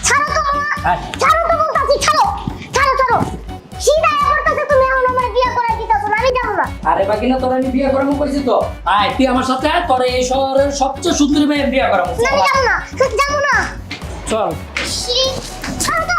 ছাড়ো তো মামা, ছাড়ো তো বলতাছি, ছাড়ো ছাড়ো ছাড়ো। সিধা করতেছে তুমি এখন আমার বিয়ে করাই দিতাছো না, আমি যাবো না। আরে বাকিনা তোর আমি বিয়ে করাবো কইছি তো। আয় তুই আমার সাথে আয়, তোর এই শহরের সবচেয়ে সুন্দরী মেয়ে বিয়ে করাবো। না আমি যাবো না, যাবো না। চল। ছাড়ো তো।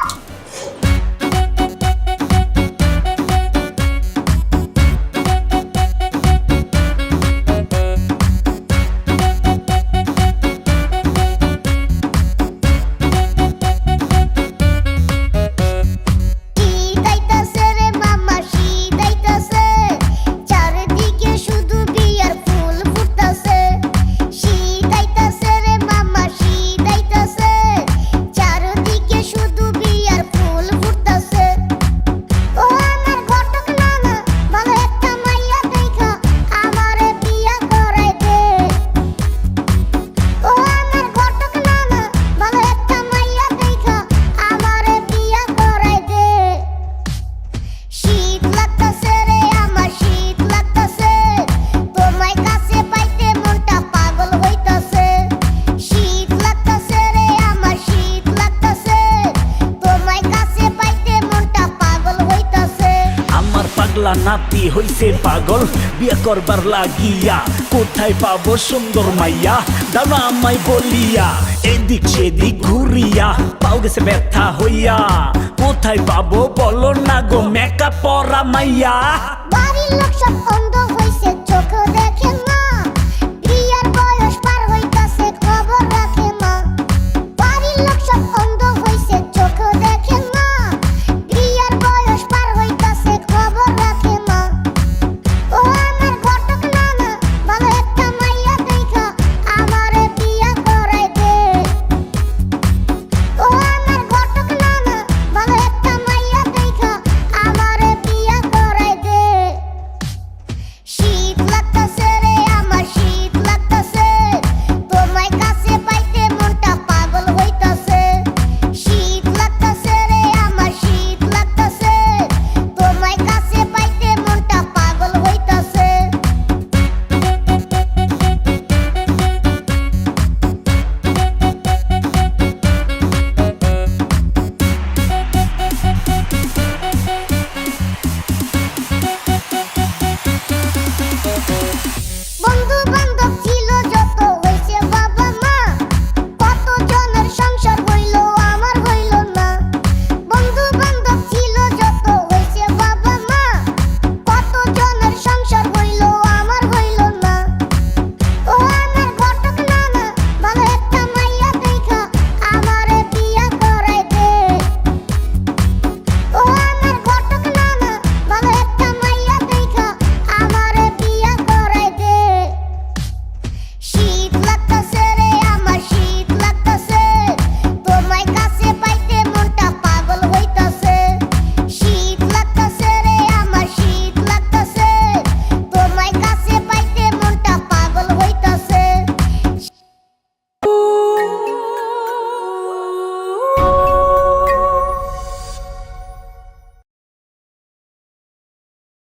নাতি হইছে পাগল বিয়া করবার লাগিয়া, কোথায় পাবো সুন্দর মাইয়া দাও আমায় বলিয়া, এদিক সেদিক ঘুরিয়া পাও গেছে ব্যথা হইয়া, কোথায় পাবো বলো না গো মেকআপ পরা মাইয়া। বাড়ির লোক সব